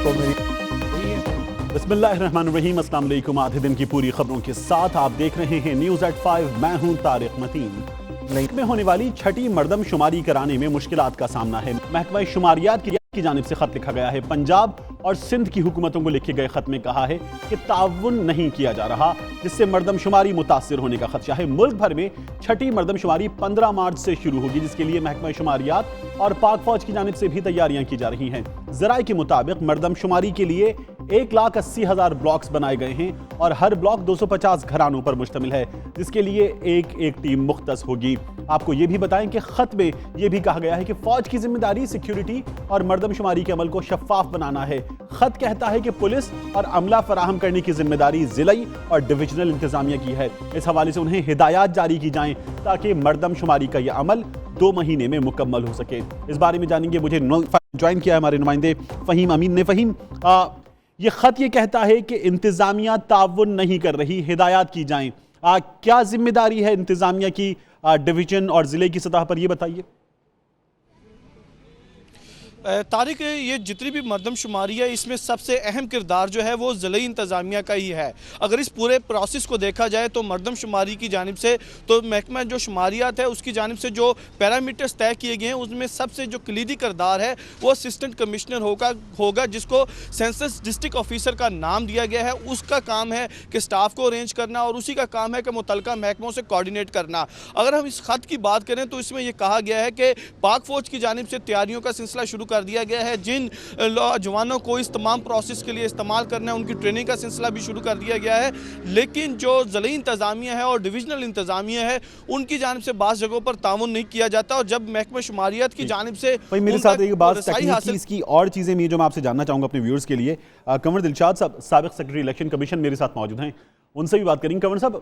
को मेरी बिस्मिल्लाहिर्रहमानिर्रहीम, अस्सलाम वालेकुम। आधे दिन की पूरी खबरों के साथ आप देख रहे हैं न्यूज़ एट 5। मैं हूं तारिक मतीन। लिंक में होने वाली छठी मरदमशुमारी कराने में मुश्किलात का सामना है। महकमा शुमारियात की जानिब से खत लिखा गया है। पंजाब और सिंध की हुकूमतों को लिखे गए खत में कहा है कि ताउन नहीं किया जा रहा, जिससे मरदमशुमारी मुतासिर होने का खदशा है। मुल्क भर में छठी मरदमशुमारी 15 मार्च से शुरू होगी, जिसके लिए महकमा शुमारियात और पाक फौज की जानिब से भी तैयारियां की जा रही हैं। ज़राए के मुताबिक मरदमशुमारी के लिए 1,80,000 ब्लॉक्स बनाए गए हैं और हर ब्लॉक 250 घरानों पर मुश्तमिल है, जिसके लिए एक टीम मुख्तस होगी। आपको ये भी बताएं कि खत में यह भी कहा गया है कि फौज की जिम्मेदारी सिक्योरिटी और मरदमशुमारी के अमल को शफाफ बनाना है। खत कहता है कि पुलिस और अमला फराहम करने की जिम्मेदारी जिलाई और डिविजनल इंतजामिया की है। इस हवाले से उन्हें हिदायत जारी की जाएं ताकि मरदमशुमारी का यह अमल 2 महीने में मुकम्मल हो सके। इस बारे में जानेंगे, मुझे ज्वाइन किया है हमारे नुमाइंदे फ़हीम अमीन ने। फ़हीम, ये खत ये कहता है कि इंतजामिया ताउन नहीं कर रही, हिदायत की जाएं। क्या जिम्मेदारी है इंतजामिया की डिवीजन और जिले की सतह पर, ये बताइए। तारिक, ये जितनी भी मरदमशुमारी है इसमें सबसे अहम किरदार जो है वो ज़िले इंतज़ामिया का ही है। अगर इस पूरे प्रोसेस को देखा जाए तो मरदमशुमारी की जानिब से तो महकमा जो शुमारियात है उसकी जानिब से जो पैरामीटर्स तय किए गए हैं उसमें सबसे जो कलीदी किरदार है वो असिस्टेंट कमिश्नर होगा जिसको सेंसस डिस्ट्रिक्ट ऑफिसर का नाम दिया गया है। उसका काम है कि स्टाफ को अरेंज करना और उसी का काम है कि मुतलका महकमों से कोऑर्डिनेट करना। अगर हम इस खत की बात करें तो इसमें यह कहा गया है कि पाक फौज की जानिब से तैयारियों का सिलसिला शुरू कर दिया गया है। जिन जवानों को इस तमाम प्रोसेस के लिए इस्तेमाल करना है उनकी ट्रेनिंग का सिलसिला भी शुरू कर दिया गया है। लेकिन जो ज़िले इंतज़ामिया है और डिविजनल इंतज़ामिया है उनकी जानिब से बाज़ जगहों पर ताउन नहीं किया जाता। और जब महकमा शुमारियात की जानिब से मेरे साथ एक बात इसकी और चीज़ें भी जो मैं आपसे जानना चाहूँगा अपने व्यूअर्स के लिए, कंवर दिलशाद साहब साबिक सेक्रेटरी इलेक्शन कमीशन मेरे साथ मौजूद हैं, उनसे भी बात करेंगे। कंवर साहब,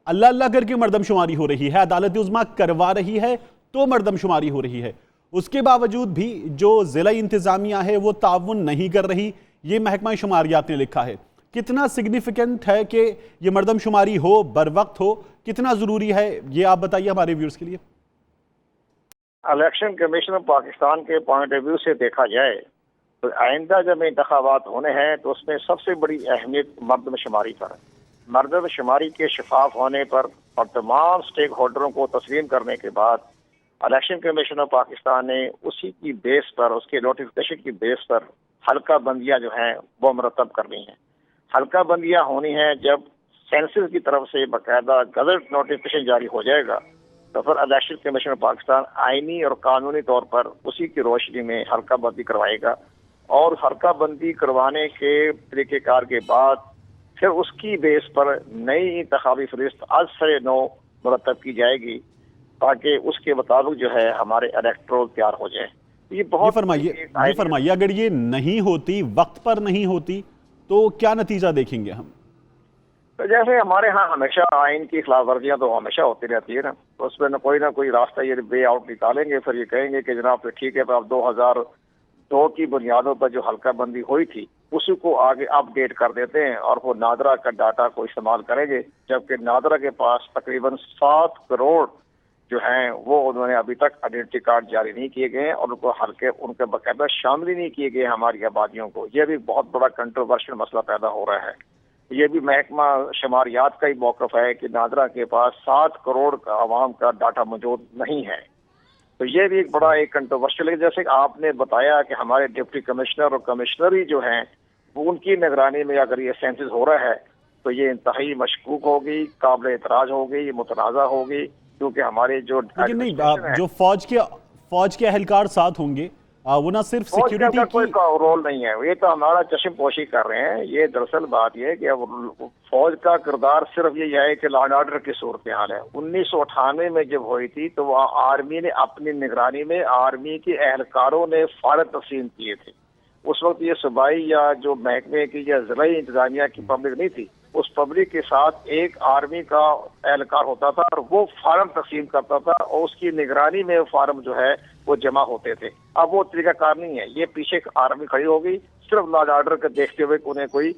अल्लाह अल्लाह करके मरदमशुमारी हो रही है, अदालत उज़्मा करवा रही है तो मरदमशुमारी हो रही है, उसके बावजूद भी जो ज़िला इंतज़ामिया है वो ताउन नहीं कर रही, ये महकमा शुमारियात ने लिखा है। कितना सिग्निफिकेंट है कि ये मरदमशुमारी हो, बर वक्त हो, कितना ज़रूरी है, ये आप बताइए हमारे व्यूअर्स के लिए। इलेक्शन कमीशन ऑफ पाकिस्तान के पॉइंट ऑफ व्यू से देखा जाए तो आइंदा जब इंतखाबात होने हैं तो उसमें सबसे बड़ी अहमियत मरदमशुमारी पर है। मरदमशुमारी के शफाफ होने पर और तमाम स्टेक होल्डरों को तस्लीम करने के बाद इलेक्शन कमीशन ऑफ पाकिस्तान ने उसी की बेस पर, उसके नोटिफिकेशन की बेस पर हल्का बंदियां जो हैं वो मरतब करनी है। हल्का बंदियां होनी है जब सेंसस की तरफ से बाकायदा गजट नोटिफिकेशन जारी हो जाएगा तो फिर इलेक्शन कमीशन ऑफ पाकिस्तान आईनी और कानूनी तौर पर उसी की रोशनी में हल्का बंदी करवाएगा और हल्का बंदी करवाने के तरीक़ेकार के बाद फिर उसकी बेस पर नई इंतखाबी फहरिस्त आज से 9 मरतब की जाएगी ताकि उसके मुताबिक जो है हमारे इलेक्टोरल तैयार हो जाए। ये बहुत फरमाइए, अगर ये नहीं होती, वक्त पर नहीं होती, तो क्या नतीजा देखेंगे हम? तो जैसे हमारे यहाँ हमेशा आइन की खिलाफ वर्जियाँ तो हमेशा होती रहती है ना, तो उसमें ना कोई रास्ता ये वे आउट निकालेंगे। फिर ये कहेंगे कि जनाब तो ठीक है, पर अब 2002 की बुनियादों पर जो हल्का बंदी हुई थी उसी को आगे अपडेट कर देते हैं और वो नादरा का डाटा को इस्तेमाल करेंगे, जबकि नादरा के पास तकरीबन 7 करोड़ जो हैं वो उन्होंने अभी तक आइडेंटिटी कार्ड जारी नहीं किए गए और उनके बाकायदा शामिल ही नहीं किए गए हमारी आबादियों को। यह भी बहुत बड़ा कंट्रोवर्शियल मसला पैदा हो रहा है। ये भी महकमा शुमारियात का ही मौक़िफ़ है कि नादरा के पास 7 करोड़ का आवाम का डाटा मौजूद नहीं है। तो ये भी एक बड़ा कंट्रोवर्शियल है। जैसे आपने बताया कि हमारे डिप्टी कमिश्नर और कमिश्नर ही जो हैं उनकी निगरानी में अगर ये सेंसस हो रहा है तो ये इंतहाई मशकूक होगी, काबिल एतराज़ होगी, ये मुतनाज़ा होगी, क्योंकि हमारे जो जो फौज के अहलकार साथ होंगे वो ना सिर्फ सिक्योरिटी का कोई रोल नहीं है, ये तो हमारा चश्मपोशी कर रहे हैं। ये दरअसल बात यह है कि अब फौज का किरदार सिर्फ ये है कि लॉ एंड ऑर्डर की सूरत हाल है। 1998 में जब हुई थी तो वह आर्मी ने अपनी निगरानी में आर्मी के अहलकारों ने फारग तस्लीम किए थे। उस वक्त ये सूबाई या जो महकमे की या ज़िला इंतजामिया की पब्लिक नहीं थी, उस पब्लिक के साथ एक आर्मी का एहलकार होता था और वो फार्म तस्लीम करता था और उसकी निगरानी में फार्म जो है वो जमा होते थे। अब वो तरीकाकार नहीं है, ये पीछे आर्मी खड़ी होगी सिर्फ लॉ एंड ऑर्डर को देखते हुए उन्हें कोई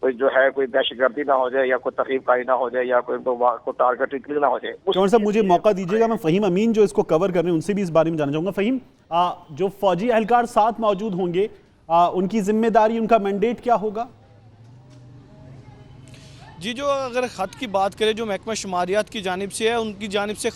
जो है कोई दहशतगर्दी ना हो जाए या कोई तकरीबकारी ना हो जाए या कोई टारगेट ना हो जाए। कंवर साहब, मुझे मौका दीजिएगा, मैं फ़हीम अमीन जो इसको कवर कर रहे हैं उनसे भी इस बारे में जानना चाहूँगा। फ़हीम, जो फौजी एहलकार साथ मौजूद होंगे उनकी जिम्मेदारी, उनका मैंडेट क्या होगा? जी, जो अगर ख़त की बात करें जो महकमा शुमारियात की जानिब से है, उनकी जानिब से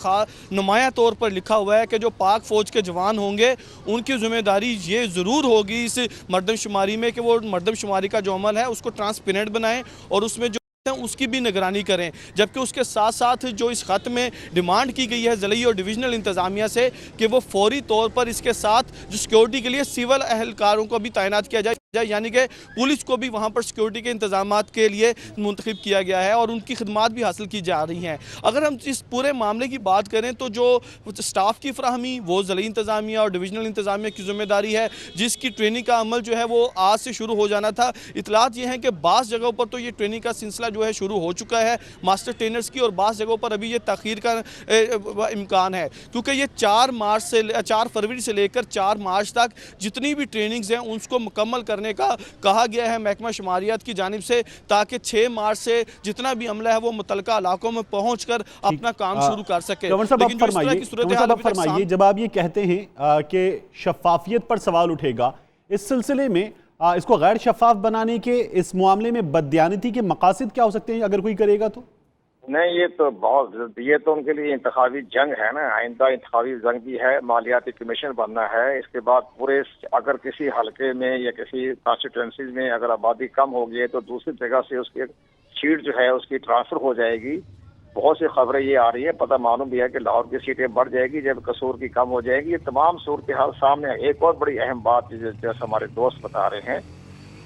नुमाया तौर पर लिखा हुआ है कि जो पाक फ़ौज के जवान होंगे उनकी ज़िम्मेदारी ये ज़रूर होगी इस मरदमशुमारी में कि वो मरदमशुमारी का जो अमल है उसको ट्रांसपेरेंट बनाएं और उसमें जो उसकी भी निगरानी करें। जबकि उसके साथ साथ जो इस ख़त में डिमांड की गई है ज़िली और डिविजनल इंतज़ामिया से कि वो फौरी तौर पर इसके साथ जो सिक्योरिटी के लिए सिविल अहलकारों को भी तैनात किया जाए, यानी कि पुलिस को भी वहाँ पर सिक्योरिटी के इंतजामात के लिए मुंतखब किया गया है और उनकी खिदमात भी हासिल की जा रही हैं। अगर हम इस पूरे मामले की बात करें तो जो स्टाफ की फ्राहमी वो ज़िली इंतज़ामिया और डिविजनल इंतज़ामिया की जिम्मेदारी है, जिसकी ट्रेनिंग का अमल जो है वो आज से शुरू हो जाना था। इतलात ये हैं कि बाज़ जगहों पर तो ये ट्रेनिंग का सिलसिला जो है शुरू हो चुका है मास्टर ट्रेनर्स की, और बाज़ जगहों पर अभी ये तख़ीर का इम्कान है, क्योंकि ये 4 फरवरी से लेकर 4 मार्च तक जितनी भी ट्रेनिंग्स हैं उसको मुकम्मल करने का कहा गया है महकमा शुमारियात की जानिब से, ताकि 6 मार्च से जितना भी अमला है वो मुतलका इलाकों में पहुंचकर अपना काम शुरू कर सके। लेकिन जो इस तरह की सूरत-ए-हाल अभी तक फरमाइए, जब आप ये कहते हैं कि शफाफियत पर सवाल उठेगा, इस सिलसिले में इसको गैर शफाफ बनाने के इस मामले में बददियानती के मकासद क्या हो सकते हैं अगर कोई करेगा तो? नहीं, ये तो बहुत, ये तो उनके लिए इंतखाबी जंग है ना, आइंदा इंतखाबी जंग भी है, मालियाती कमीशन बनना है। इसके बाद पूरे अगर किसी हलके में या किसी कॉन्स्टिट्यूंसीज में अगर आबादी कम होगी है तो दूसरी जगह से उसकी सीट जो है उसकी ट्रांसफर हो जाएगी। बहुत सी खबरें ये आ रही है, पता मालूम भी है कि लाहौर की सीटें बढ़ जाएगी जब कसूर की कम हो जाएगी। ये तमाम सूरत हाल सामने है। एक और बड़ी अहम बात जैसे हमारे दोस्त बता रहे हैं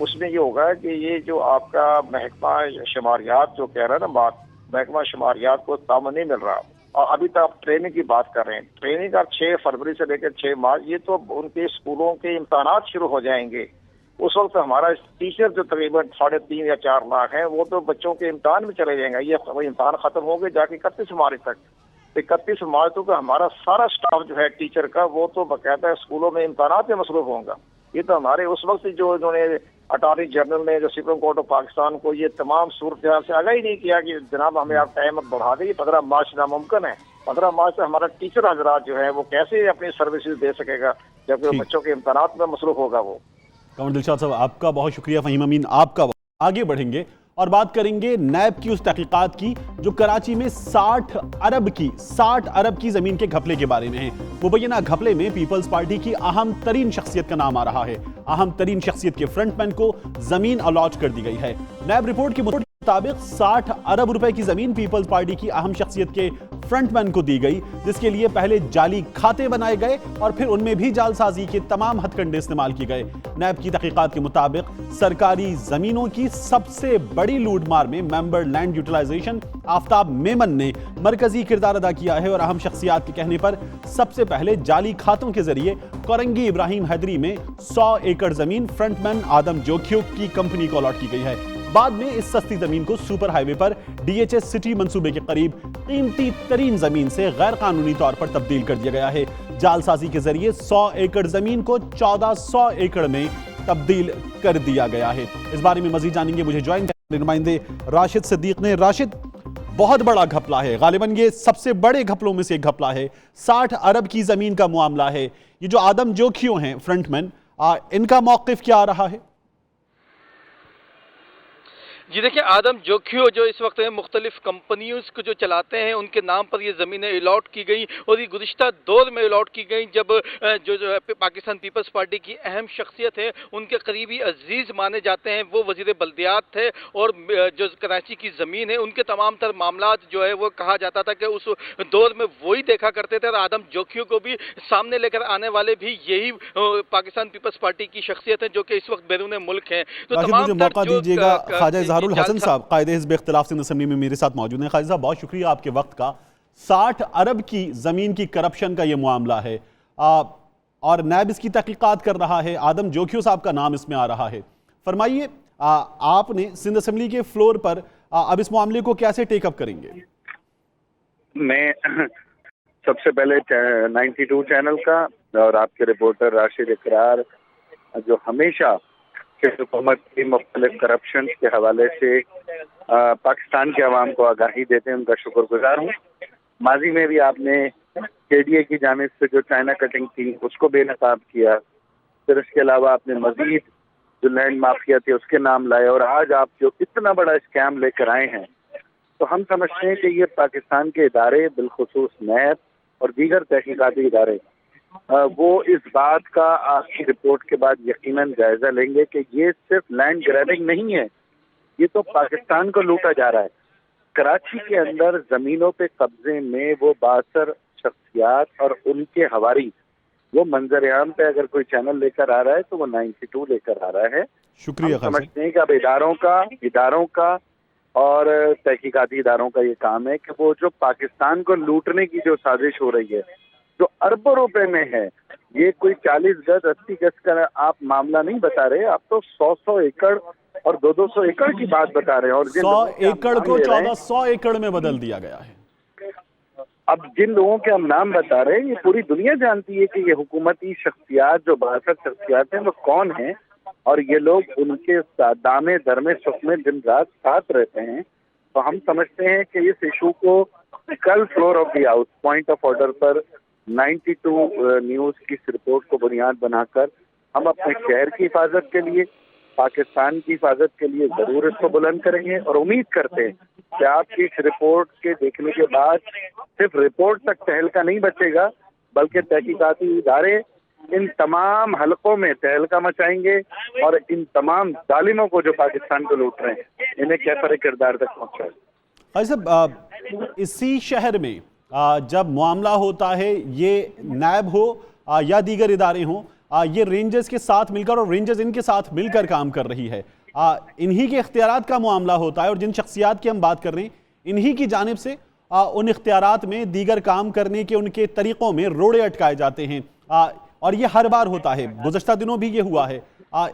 उसमें ये होगा कि ये जो आपका महकमा शुमारियात जो कह रहा है ना बात, महकमा शुमारियात को तामन नहीं मिल रहा, और अभी तक आप ट्रेनिंग की बात कर रहे हैं। ट्रेनिंग आप 6 फरवरी से लेकर 6 मार्च, ये तो उनके स्कूलों के इम्तहानात शुरू हो जाएंगे। उस वक्त हमारा टीचर जो तकरीबन 3.5 या 4 लाख हैं वो तो बच्चों के इम्तहान में चले जाएंगे। ये इम्तहान खत्म हो गए जाके 31 मार्च तक। 31 मार्च तक हमारा सारा स्टाफ जो है टीचर का वो तो बाकायदा स्कूलों में इम्तहानात में मसरूफ होगा। ये तो हमारे उस वक्त जो इन्होंने अटॉर्नी जनरल ने जो सुप्रीम कोर्ट ऑफ पाकिस्तान को ये तमाम सूरत से आगाही नहीं किया कि जनाब हमें आप टाइम बढ़ा दें, 15 मार्च नामुमकिन है। 15 मार्च से हमारा टीचर हजरात जो है वो कैसे अपनी सर्विसेज दे सकेगा जबकि बच्चों के इम्तहानात में मसरूफ होगा वो। कमर दिलशाद साहब आपका बहुत शुक्रिया, फ़हीम अमीन आपका। आगे बढ़ेंगे और बात करेंगे नैब की उस तहकीकात की जो कराची में 60 अरब की जमीन के घपले के बारे में है। मुबैना घपले में पीपल्स पार्टी की अहम तरीन शख्सियत का नाम आ रहा है। अहम तरीन शख्सियत के फ्रंटमैन को जमीन अलॉट कर दी गई है। नैब रिपोर्ट के मुताबिक 60 अरब रुपए की जमीन पीपल्स पार्टी की अहम शख्सियत के फ्रंटमैन को दी गई, जिसके लिए पहले जाली खाते बनाए गए और फिर उनमें भी जालसाजी के तमाम हथकंडे इस्तेमाल किए गए। नैब की तहकीकात के मुताबिक सरकारी जमीनों की सबसे बड़ी लूटमार में member land utilization Aftab Memon ने मरकजी किरदार अदा किया है और अहम शख्सियात के कहने पर सबसे पहले जाली खातों के जरिए कोरंगी इब्राहिम हैदरी में 100 एकड़ जमीन फ्रंटमैन आदम जोखियो की कंपनी को अलॉट की गई है। बाद में इस सस्ती जमीन को सुपर हाईवे पर DHS सिटी मंसूबे के करीब कीमती तरीन जमीन से गैर कानूनी तौर पर तब्दील कर दिया गया है। जालसाजी के जरिए 100 एकड़ जमीन को 1400 एकड़ में तब्दील कर दिया गया है। इस बारे में मजीद जानेंगे, मुझे ज्वाइन करने नुमाइंदे राशिद सिद्दीक ने। राशिद, बहुत बड़ा घपला है, गालिबन ये सबसे बड़े घपलों में से एक घपला है। 60 अरब की जमीन का मामला है। ये जो आदम जोखियो हैं फ्रंटमैन, इनका मौकिफ क्या आ रहा है? जी देखिए, आदम जोखियो जो इस वक्त मुख्तलिफ कंपनियों को जो चलाते हैं उनके नाम पर ये ज़मीनें अलॉट की गई और ये गुज़िश्ता दौर में अलॉट की गई जब जो पाकिस्तान पीपल्स पार्टी की अहम शख्सियत है उनके करीबी अजीज़ माने जाते हैं, वो वज़ीर बल्दियात थे और जो कराची की ज़मीन है उनके तमाम तर मामला जो है वो कहा जाता था कि उस दौर में वही देखा करते थे और आदम जोखियो को भी सामने लेकर आने वाले भी यही पाकिस्तान पीपल्स पार्टी की शख्सियत है जो कि इस वक्त बैरून मुल्क हैं। तो मुझे मौका दीजिएगा, ख्वाजा इजहारुल हसन साहब कायदे हिज़्ब इख्तिलाफ सिंध असेंबली में मेरे साथ मौजूद हैं। ख्वाजा साहब, बहुत शुक्रिया आपके वक्त का। 60 अरब की जमीन की करप्शन का ये मामला है और नैब इसकी तहकीकात कर रहा है। आदम जोखियो साहब का नाम इसमें आ रहा है। फरमाइए, आपने सिंध असेंबली के फ्लोर पर अब इस मामले को कैसे टेकअप करेंगे? मैं सबसे पहले 92 चैनल का और आपके रिपोर्टर राशिद इकरार जो हमेशा हुकूमत की मुख्तलिफ करप्शन के हवाले से पाकिस्तान के अवाम को आगाही देते हैं, उनका शुक्रगुजार हूँ। माजी में भी आपने KDA की जानिब से जो चाइना कटिंग थी उसको बेनकाब किया, फिर इसके अलावा आपने मजीद जो लैंड माफिया थे उसके नाम लाए, और आज आप जो इतना बड़ा स्कैम लेकर आए हैं, तो हम समझते हैं कि ये पाकिस्तान के इदारे, बिलखुसूस नैब और दीगर तहकीकाती इदारे, वो इस बात का आपकी रिपोर्ट के बाद यकीनन जायजा लेंगे कि ये सिर्फ लैंड ग्रैबिंग नहीं है, ये तो पाकिस्तान को लूटा जा रहा है। कराची के अंदर जमीनों पे कब्जे में वो बासर शख्सियात और उनके हवारी, वो मंजर-ए-आम पे अगर कोई चैनल लेकर आ रहा है तो वो 92 लेकर आ रहा है। शुक्रिया हम समझते हैं कि अब इदारों का और तहकीकाती इदारों का ये काम है कि वो जो पाकिस्तान को लूटने की जो साजिश हो रही है, जो अरबों रुपए में है, ये कोई 40 गज 80 गज का आप मामला नहीं बता रहे, आप तो 100 एकड़ और 200 एकड़ की बात बता रहे हैं। और 100 एकड़ को 1400 एकड़ में बदल दिया गया है। अब जिन लोगों के हम नाम बता रहे हैं, ये पूरी दुनिया जानती है कि ये हुकूमती शख्सियात, जो बासर शख्सियात हैं, वो कौन हैं, और ये लोग उनके दामे दरमे सुख में दिन रात साथ रहते हैं। तो हम समझते हैं कि इस इशू को कल floor of the house point of order पर 92 न्यूज की इस रिपोर्ट को बुनियाद बनाकर हम अपने शहर की हिफाजत के लिए, पाकिस्तान की हिफाजत के लिए जरूर इसको बुलंद करेंगे। और उम्मीद करते हैं कि आपकी इस रिपोर्ट के देखने के बाद सिर्फ रिपोर्ट तक तहलका नहीं बचेगा, बल्कि तहकीकाती इदारे इन तमाम हलकों में तहलका मचाएंगे और इन तमाम जालिमों को जो पाकिस्तान को लूट रहे हैं, इन्हें कैफर किरदार तक पहुंचाएंगे। भाई साहब, इसी शहर में जब मामला होता है, ये नैब हो या दीगर इदारे हों, ये रेंजर्स के साथ मिलकर और रेंजर्स इनके साथ मिलकर काम कर रही है, इन्हीं के इख्तियारात का मामला होता है, और जिन शख्सियात की हम बात कर रहे हैं, इन्हीं की जानिब से उन इख्तियारात में दीगर काम करने के उनके तरीक़ों में रोड़े अटकाए जाते हैं। और ये हर बार होता है, गुज़श्ता दिनों भी ये हुआ है।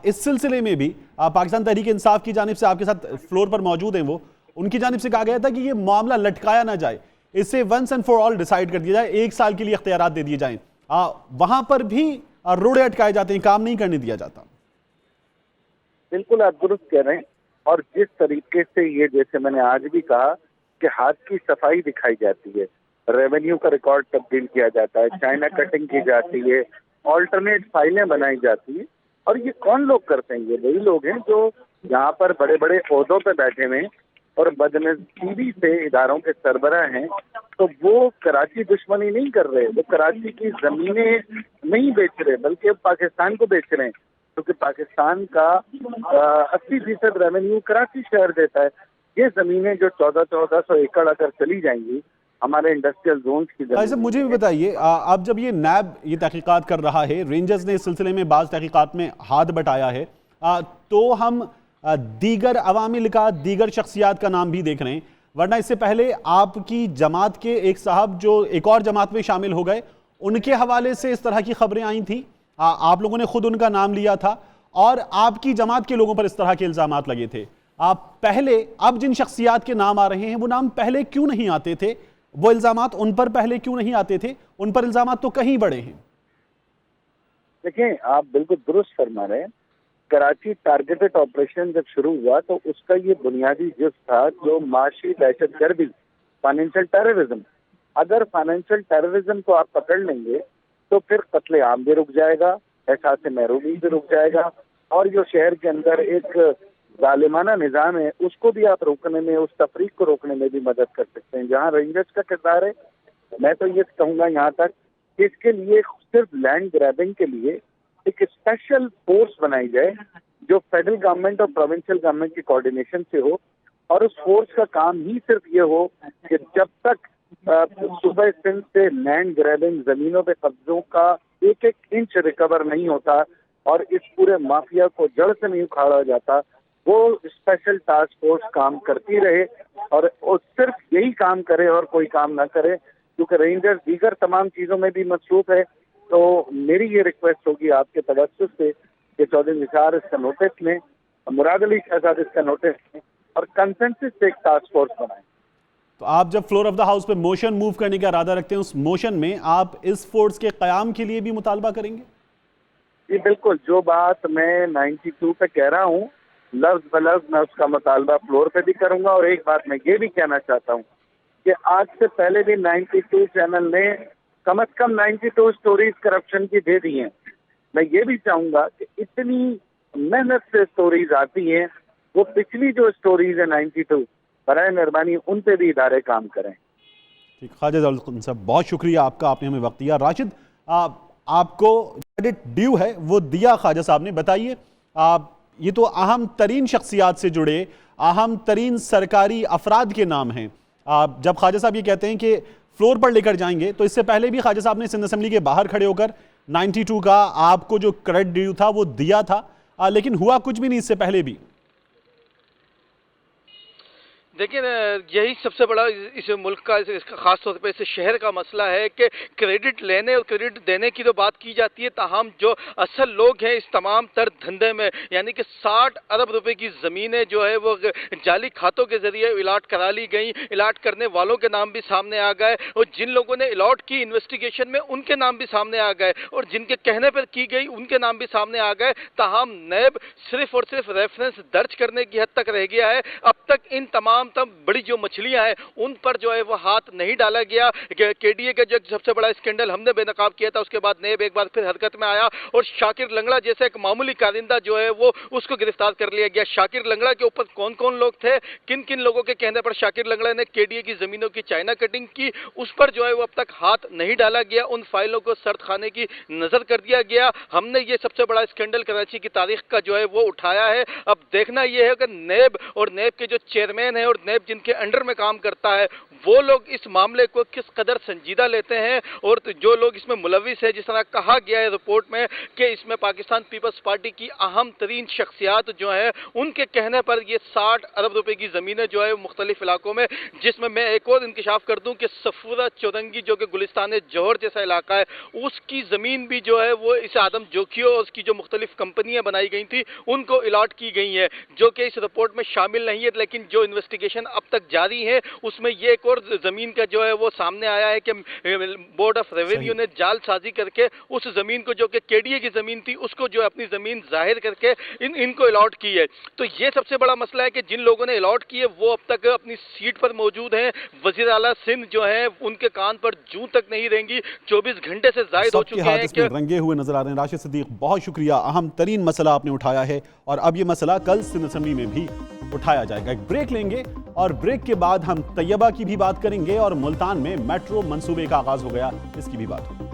इस सिलसिले में भी पाकिस्तान तहरीक इंसाफ की जानिब से, आपके साथ फ्लोर पर मौजूद हैं वो, उनकी जानिब से कहा गया था कि ये मामला लटकाया ना जाए, इसे once and for all decide कर दिया जाए, 1 साल के लिए इख्तियारात दे दिए जाएं। वहां पर भी रोड़े अटकाए जाते हैं, काम नहीं करने दिया जाता। बिल्कुल आप दुरुस्त कह रहे हैं। और जिस तरीके से ये, जैसे मैंने आज भी कहा कि हाथ की सफाई दिखाई जाती है, रेवेन्यू का रिकॉर्ड तब्दील किया जाता है, चाइना कटिंग की जाती है, ऑल्टरनेट फाइलें बनाई जाती है, और ये कौन लोग करते हैं? ये वही लोग हैं जो यहाँ पर बड़े बड़े ओहदों पे बैठे हुए हैं और बदनसीबी से इदारों के सरबराह हैं। तो वो कराची दुश्मनी नहीं कर रहे, वो कराची की जमीनें नहीं बेच रहे, बल्कि पाकिस्तान को बेच रहे हैं, क्योंकि पाकिस्तान का 80% रेवेन्यू कराची शहर देता है। ये जमीनें जो 1400 एकड़ अगर चली जाएंगी हमारे इंडस्ट्रियल जोन्स की जमीन। ऐसे मुझे भी बताइए, अब जब ये नैब ये तहकीकात कर रहा है, रेंजर्स ने इस सिलसिले में बाज़ तहकीकात में हाथ बटाया है, तो हम दीगर अवामिल का, दीगर शख्सियात का नाम भी देख रहे हैं, वरना इससे पहले आपकी जमात के एक साहब जो एक और जमात में शामिल हो गए, उनके हवाले से इस तरह की खबरें आई थी, आप लोगों ने खुद उनका नाम लिया था, और आपकी जमात के लोगों पर इस तरह के इल्जामात लगे थे। आप पहले, अब जिन शख्सियात के नाम आ रहे हैं, वो नाम पहले क्यों नहीं आते थे? वो इल्जामात उन पर पहले क्यों नहीं आते थे? उन पर इल्जामात तो कहीं बड़े हैं। देखिए, आप बिल्कुल दुरुस्त फरमा रहे हैं। कराची टारगेटेड ऑपरेशन जब शुरू हुआ तो उसका ये बुनियादी जुज़ था जो माशी दहशतगर्दी, फाइनेंशियल टेररिज्म। अगर फाइनेंशियल टेररिज्म को आप पकड़ लेंगे तो फिर कत्ले आम भी रुक जाएगा, एहसास महरूमी भी रुक जाएगा, और जो शहर के अंदर एक जालिमाना निज़ाम है उसको भी आप रोकने में, उस तफरीक को रोकने में भी मदद कर सकते हैं। जहाँ रेंजर्स का किरदार है, मैं तो ये कहूँगा यहाँ तक कि इसके लिए सिर्फ लैंड ग्रैबिंग के लिए एक स्पेशल फोर्स बनाई जाए जो फेडरल गवर्नमेंट और प्रोविंशियल गवर्नमेंट की कोऑर्डिनेशन से हो, और उस फोर्स का काम ही सिर्फ ये हो कि जब तक सूबे सिंध से लैंड ग्रैबिंग, जमीनों पे कब्जों का एक एक इंच रिकवर नहीं होता और इस पूरे माफिया को जड़ से नहीं उखाड़ा जाता, वो स्पेशल टास्क फोर्स काम करती रहे और सिर्फ यही काम करे और कोई काम ना करे, क्योंकि रेंजर्स दीगर तमाम चीज़ों में भी मसरूफ है। तो मेरी ये रिक्वेस्ट होगी आपके तवज्जुह से कि चौधरी निसार इसका नोटिस लें, मुराद अली शहजाद इसका नोटिस लें और कंसेंसस से एक टास्क फोर्स बनाएं। तो आप जब फ्लोर ऑफ द हाउस पे मोशन मूव करने का इरादा रखते हैं, उस मोशन में आप इस फोर्स के क़याम के लिए भी मुतालबा करेंगे? जी बिल्कुल, जो बात मैं 92 पे कह रहा हूँ, लफ्ज बलफ्ज मैं उसका मुतालबा फ्लोर पे भी करूँगा। और एक बात मैं ये भी कहना चाहता हूँ कि आज से पहले भी 92 चैनल ने कम से कम 92 स्टोरीज करप्शन की दे दी हैं। मैं ये भी चाहूँगा कि इतनी मेहनत से स्टोरीज आती हैं, वो पिछली जो स्टोरीज है 92, बराए मेहरबानी उन पे भी इदारे काम करें। ठीक, ख्वाजा जलालुद्दीन साहब बहुत शुक्रिया आपका, आपने हमें वक्त दिया। राशिद, आपको क्रेडिट ड्यू है वो दिया ख्वाजा साहब ने। बताइए, ये तो अहम तरीन शख्सियात से जुड़े अहम तरीन सरकारी अफराद के नाम हैं। जब ख्वाजा साहब ये कहते हैं कि फ्लोर पर लेकर जाएंगे, तो इससे पहले भी ख्वाजा साहब ने सिंध असेंबली के बाहर खड़े होकर 92 का आपको जो क्रेडिट ड्यू था वो दिया था, लेकिन हुआ कुछ भी नहीं इससे पहले भी। देखिए, यही सबसे बड़ा इस मुल्क का, इसका खास तौर पे इस शहर का मसला है कि क्रेडिट लेने और क्रेडिट देने की तो बात की जाती है, ताहम जो असल लोग हैं इस तमाम तर धंधे में, यानी कि 60 अरब रुपए की ज़मीनें जो है वो जाली खातों के जरिए अलाट करा ली गई। अलाट करने वालों के नाम भी सामने आ गए, और जिन लोगों ने अलाट की इन्वेस्टिगेशन में उनके नाम भी सामने आ गए, और जिनके कहने पर की गई उनके नाम भी सामने आ गए। ताहम नैब सिर्फ और सिर्फ रेफरेंस दर्ज करने की हद तक रह गया है। अब तक इन तमाम बड़ी जो मछलियां हैं उन पर जो है वो हाथ नहीं डाला गया। केडीए का जो सबसे बड़ा स्कैंडल हमने बेनकाब किया था, उसके बाद नैब एक बार फिर हरकत में आया और शाकिर लंगड़ा जैसे एक मामूली कारिंदा जो है वो उसको गिरफ्तार कर लिया गया। शाकिर लंगड़ा के ऊपर कौन कौन लोग थे, किन किन लोगों के कहने पर शाकिर लंगड़ा ने केडीए की जमीनों की चाइना कटिंग की, उस पर जो है वो अब तक हाथ नहीं डाला गया। उन फाइलों को सर्द खाने की नजर कर दिया गया। हमने ये सबसे बड़ा स्कैंडल कराची की तारीख का जो है वो उठाया है। अब देखना यह है कि नैब और नैब के जो चेयरमैन है और नैब जिनके अंडर में काम करता है वो लोग इस मामले को किस कदर संजीदा लेते हैं, और जो लोग इसमें मुलविस है, जिस तरह कहा गया है रिपोर्ट में कि इसमें पाकिस्तान पीपल्स पार्टी की अहम तरीन शख्सियात जो है उनके कहने पर ये 60 अरब रुपए की ज़मीनें जो है मुख्तलिफ इलाकों में, जिसमें मैं एक और इंकशाफ कर दूं कि सफूरा चौरंगी जो कि गुलिस्तान जौहर जैसा इलाका है उसकी ज़मीन भी जो है वो इस आदम जोखियो और उसकी जो मुख्तलिफ कंपनियां बनाई गई थी उनको अलाट की गई हैं, जो कि इस रिपोर्ट में शामिल नहीं है। लेकिन जो इन्वेस्टिगेशन अब तक जारी है उसमें ये एक और जमीन का जो है वो सामने आया है कि बोर्ड ऑफ रेवेन्यू ने जालसाजी करके उस जमीन को, जो कि केडीए की जमीन थी, उसको जो अपनी जमीन जाहिर करके इनको अलॉट की है। तो ये सबसे बड़ा मसला है कि जिन लोगों ने अलॉट की है वो अब तक अपनी सीट पर मौजूद हैं। वजीर आला सिंध जो है उनके कान पर जूं तक नहीं रहेंगी। 24 घंटे से जायद हो चुके हैं कि रंगे हुए नजर आ रहे हैं। राशिद सिद्दीक, बहुत शुक्रिया, अहम तरीन मसला आपने उठाया है और अब ये मसला कल सिंध असेंबली में भी उठाया जाएगा। एक ब्रेक लेंगे और ब्रेक के बाद हम तैयबा की भी बात करेंगे और मुल्तान में मेट्रो मंसूबे का आगाज हो गया, इसकी भी बात होगी।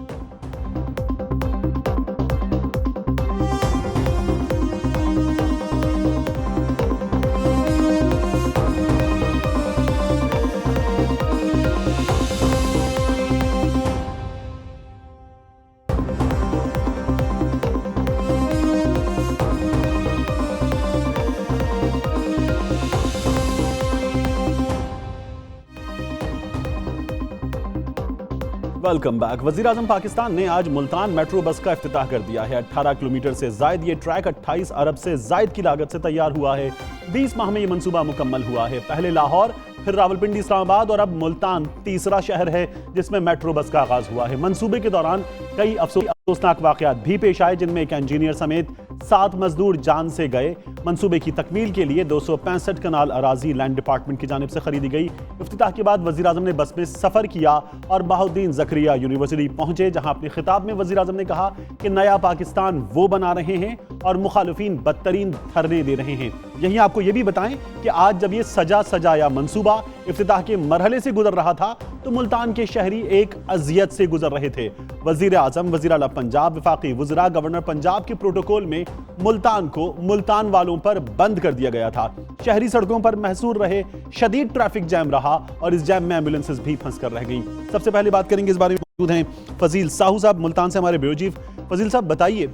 Welcome back. वजीर आजम पाकिस्तान ने आज मुल्तान मेट्रो बस का इफ्तिताह कर दिया है। 18 किलोमीटर से जायद ये ट्रैक 28 अरब से जायद की लागत से तैयार हुआ है। 20 माह में ये मंसूबा मुकम्मल हुआ है। पहले लाहौर, फिर रावलपिंडी, इस्लामाबाद और अब मुल्तान तीसरा शहर है जिसमें मेट्रो बस का आगाज हुआ है। मंसूबे के दौरान कई अफसोसनाक वाकयात भी पेश आए, जिनमें एक इंजीनियर समेत 7 मजदूर जान से गए। मंसूबे की तकमील के लिए 265 कनाल अराजी लैंड डिपार्टमेंट की जानिब से खरीदी गई। इफ्तिताह के बाद वजीर आजम ने बस में सफर किया और बहाउद्दीन जकरिया यूनिवर्सिटी पहुंचे, जहां अपने खिताब में वजीर आजम ने कहा कि नया पाकिस्तान वो बना रहे हैं और मुखालिफिन बदतरीन धरने दे रहे हैं। यहीं आपको ये भी बताएं कि आज जब ये सजा सजाया मंसूबा इफ्तिताह के मरहले से गुजर रहा था तो मुल्तान के शहरी एक अजियत से गुजर रहे थे। वजीर आजम, वजीर आला पंजाब, वफाकी वज़रा, गवर्नर पंजाब के प्रोटोकॉल में मुल्तान को मुल्तान वालों पर बंद कर दिया गया था। शहरी सड़कों पर महसूर रहे, शदीद ट्रैफिक जैम रहा और इस जैम में एम्बुलेंसेज भी फंस कर रह गई। सबसे पहले बात करेंगे इस बारे में, मौजूद हैं फजील साहू साहब मुल्तान से, हमारे ब्यूरो चीफ। फजील साहब बताइए,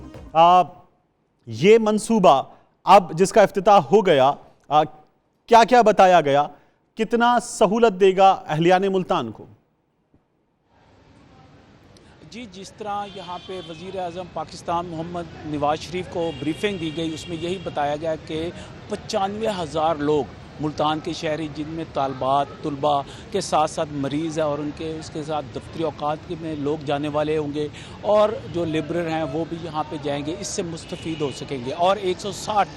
ये मंसूबा अब जिसका इफ्तिताह हो गया, क्या क्या बताया गया, कितना सहूलत देगा अहलियान मुल्तान को? जी, जिस तरह यहाँ पे वज़ीर आज़म पाकिस्तान मोहम्मद नवाज शरीफ को ब्रीफिंग दी गई, उसमें यही बताया गया कि 95,000 लोग मुल्तान के शहरी, जिनमें तालबात तुलबा के साथ साथ मरीज़ है और उसके साथ दफ्तरी औकात में लोग जाने वाले होंगे और जो लेबरर हैं वो भी यहाँ पे जाएंगे, इससे मुस्तफ़ीद हो सकेंगे। और 160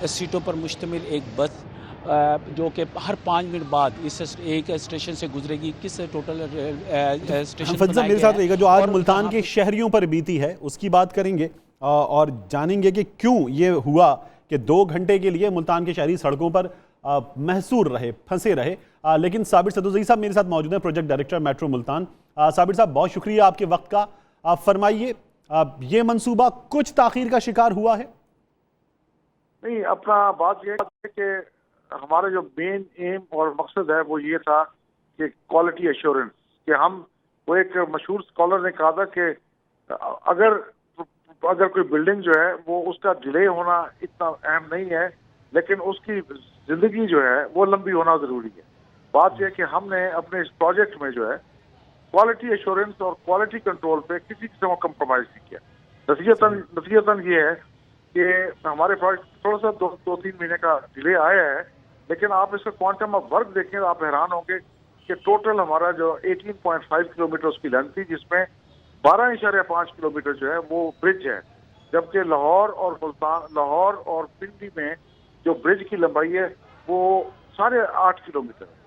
सीटों पर मुश्तमिल एक बस जो कि हर 5 मिनट बाद इस एक स्टेशन से गुजरेगी। किस टोटल स्टेशन मेरे साथ रहेगा जो आज मुल्तान के शहरियों पर बीती है उसकी बात करेंगे। और जानेंगे कि क्यों ये हुआ कि 2 घंटे के लिए मुल्तान के शहरी सड़कों पर महसूर रहे, फंसे रहे। लेकिन साबिर सदुज़ई साहब मेरे साथ मौजूद हैं, project director metro Multan. Sabir साहब, बहुत शुक्रिया आपके वक्त का। आप फरमाइए, ये मंसूबा कुछ ताखीर का शिकार हुआ है? नहीं, अपना बात यह है कि हमारा जो मेन एम और मकसद है वो ये था कि क्वालिटी एश्योरेंस, कि हम, वो एक मशहूर स्कॉलर ने कहा था कि अगर कोई बिल्डिंग जो है वो उसका डिले होना इतना अहम नहीं है, लेकिन उसकी जिंदगी जो है वो लंबी होना जरूरी है। बात यह है कि हमने अपने इस प्रोजेक्ट में जो है क्वालिटी एश्योरेंस और क्वालिटी कंट्रोल पे किसी किस्म का कंप्रोमाइज नहीं किया। नतीजतन ये है कि हमारे प्रोजेक्ट थोड़ा सा 2-3 महीने का डिले आया है, लेकिन आप इसका क्वांटम ऑफ वर्क देखें तो आप हैरान होंगे कि टोटल हमारा जो 18.5 किलोमीटर उसकी लेंथ थी, जिसमें 12.5 किलोमीटर जो है वो ब्रिज है, जबकि लाहौर और पिंडी में जो ब्रिज की लंबाई है वो 8.5 किलोमीटर है।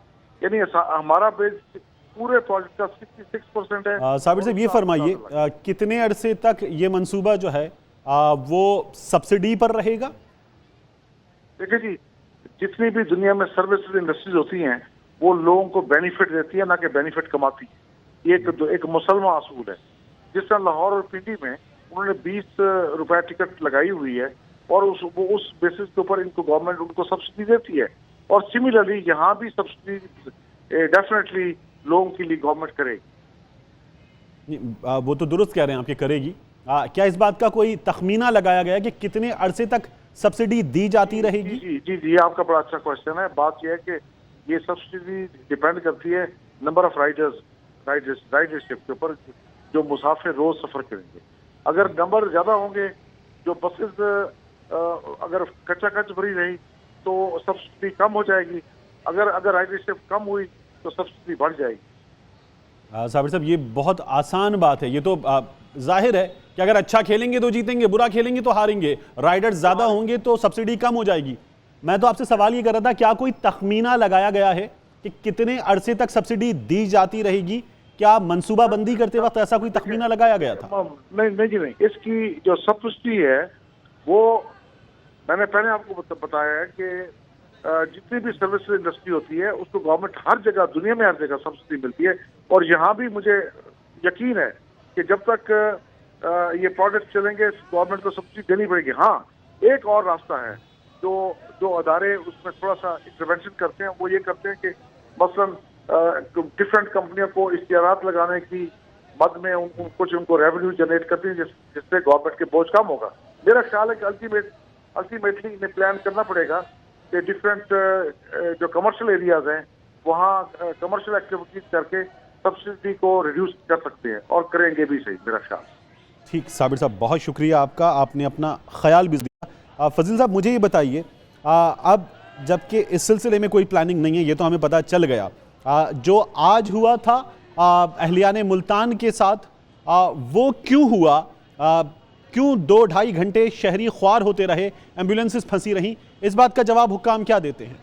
यानी हमारा ब्रिज पूरे प्रोजेक्ट का 66% है। साबिर साहब, ये फरमाइए, कितने अरसे तक ये मंसूबा जो है वो सब्सिडी पर रहेगा? देखिए जी, जितनी भी दुनिया में सर्विस इंडस्ट्रीज होती हैं वो लोगों को बेनिफिट देती है, ना कि बेनिफिट कमाती है। ये एक मुसलमान असूल है। जिस तरह लाहौर और पिंडी में उन्होंने 20 रुपए टिकट लगाई हुई है और उस बेसिस के ऊपर इनको गवर्नमेंट उनको सब्सिडी देती है, और सिमिलरली यहाँ भी सब्सिडी डेफिनेटली लोगों के लिए गवर्नमेंट करेगी। वो तो दुरुस्त कह रहे हैं आपके, करेगी। क्या इस बात का कोई तखमीना लगाया गया कि कितने अरसे तक सब्सिडी दी जाती रहेगी? जी, आपका बड़ा अच्छा क्वेश्चन है। बात यह है कि ये सब्सिडी डिपेंड करती है नंबर ऑफ राइडरशिप के ऊपर, जो मुसाफिर रोज सफर करेंगे। अगर नंबर ज्यादा होंगे, जो बसेस अगर कच्चा भरी रही तो सब्सिडी कम हो जाएगी, अगर राइडरशिप कम हुई तो सब्सिडी बढ़ जाएगी। साबिर साहब, ये बहुत आसान बात है। ये तो जाहिर है कि अगर अच्छा खेलेंगे तो जीतेंगे, बुरा खेलेंगे तो हारेंगे, राइडर्स ज्यादा होंगे तो सब्सिडी कम हो जाएगी। मैं तो आपसे सवाल ये कर रहा था, क्या कोई तखमीना लगाया गया है कि कितने अरसे तक सब्सिडी दी जाती रहेगी? क्या मंसूबा बंदी करते वक्त ऐसा कोई तखमीना लगाया गया था? नहीं। इसकी जो सब्सिडी है वो मैंने पहले आपको बताया है कि जितनी भी सर्विस इंडस्ट्री होती है उसको गवर्नमेंट हर जगह, दुनिया में हर जगह सब्सिडी मिलती है, और यहाँ भी मुझे यकीन है कि जब तक ये प्रोजेक्ट चलेंगे गवर्नमेंट को सब्सिडी देनी पड़ेगी। हाँ, एक और रास्ता है जो अदारे उसमें थोड़ा सा इंटरवेंशन करते हैं, वो ये करते हैं कि मसलन डिफरेंट कंपनियों को इश्तिहारात लगाने की मद में कुछ उनको रेवेन्यू जनरेट करती है, जिससे गवर्नमेंट के बोझ कम होगा। मेरा ख्याल है कि अल्टीमेटली इन्हें प्लान करना पड़ेगा कि डिफरेंट जो कमर्शियल एरियाज हैं वहाँ कमर्शियल एक्टिविटीज करके सब्सिडी को रिड्यूस कर सकते हैं, और करेंगे भी सही, मेरा ख्याल। ठीक, साबिर साहब, बहुत शुक्रिया आपका, आपने अपना ख्याल भी दिया। फजील साहब, मुझे ये बताइए, अब जबकि इस सिलसिले में कोई प्लानिंग नहीं है, ये तो हमें पता चल गया, जो आज हुआ था अहलियाने मुल्तान के साथ, वो क्यों हुआ? क्यों 2-2.5 घंटे शहरी ख्वार होते रहे, एम्बुलेंसेस फंसी रहीं? इस बात का जवाब हुक्काम क्या देते हैं?